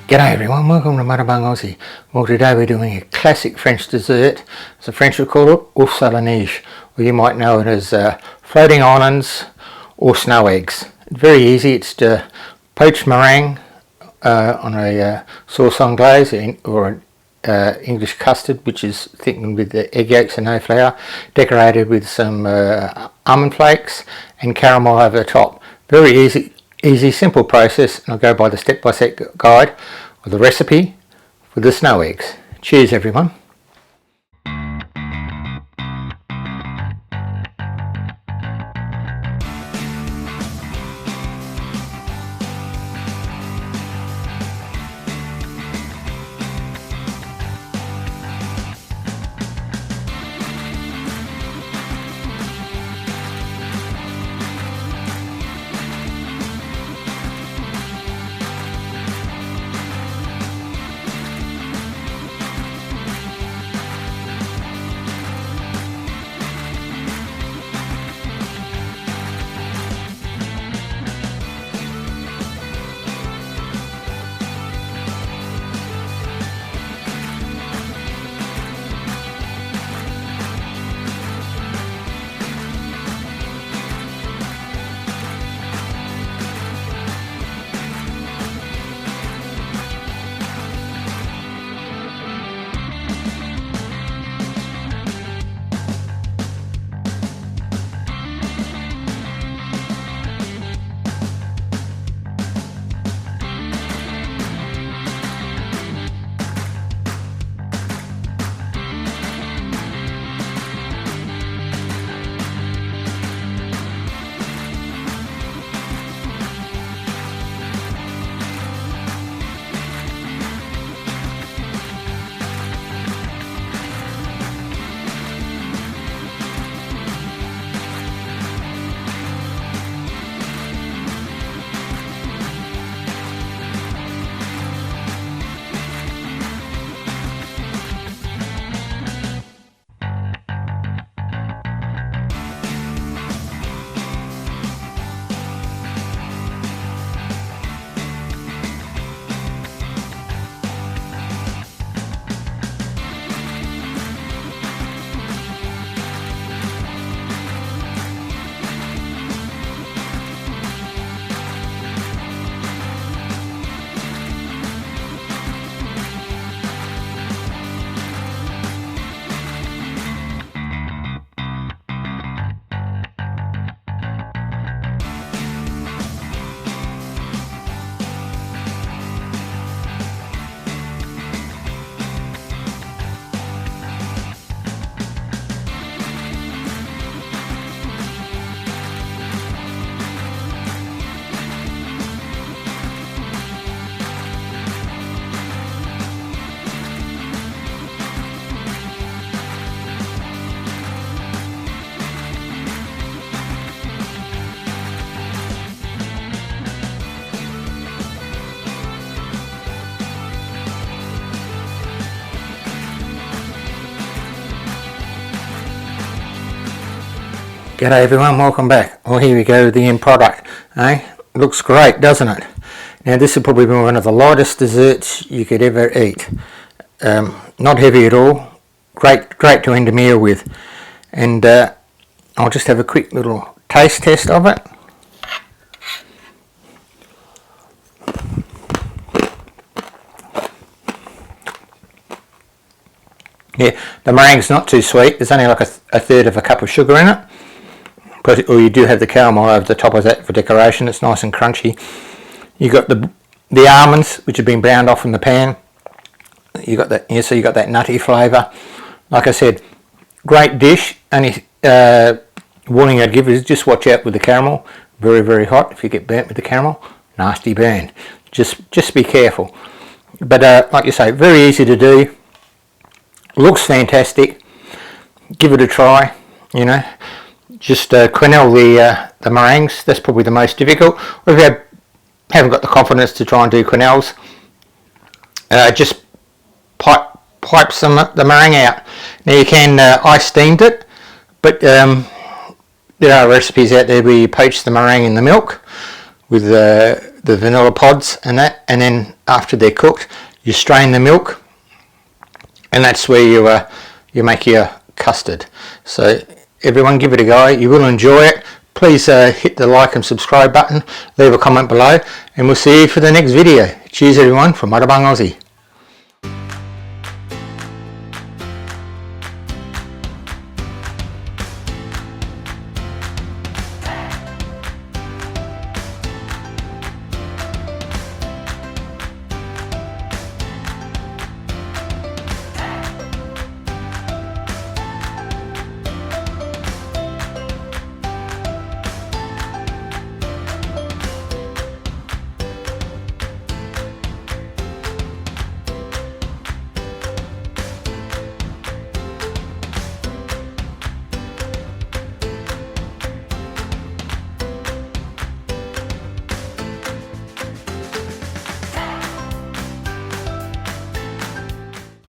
G'day everyone, welcome to Mudabung Aussie. Well, today we're doing a classic French dessert. As the French would call it, Oefs à la Neige, or you might know it as floating islands or snow eggs. Very easy. It's poached meringue on a sauce anglaise or an English custard, which is thickened with the egg yolks and no flour, decorated with some almond flakes and caramel over the top. Very easy, simple process, and I'll go by the step-by-step guide or the recipe for the snow eggs. Cheers everyone. G'day everyone, welcome back. Well, here we go, the end product. Looks great, doesn't it? Now this will probably be one of the lightest desserts you could ever eat. Not heavy at all. Great to end a meal with. And I'll just have a quick little taste test of it. Yeah, the meringue's not too sweet. There's only like a third of a cup of sugar in it. Or you do have the caramel over the top of that for decoration. It's nice and crunchy. You got the almonds, which have been browned off in the pan. You got that, yeah, so you got that nutty flavour. Like I said, great dish. Only warning I'd give is just watch out with the caramel. Very hot. If you get burnt with the caramel, nasty burn. Just be careful. But like you say, very easy to do. Looks fantastic. Give it a try. You know. Just quenelle the meringues. That's probably the most difficult. Or if you haven't got the confidence to try and do quenelles, just pipe some the meringue out. Now you can I steamed it, but there are recipes out there where you poach the meringue in the milk with the vanilla pods and that, and then after they're cooked you strain the milk, and that's where you make your custard. So everyone, give it a go, you will enjoy it. Please hit the like and subscribe button, leave a comment below, and we'll see you for the next video. Cheers everyone from Muttarbang Aussie.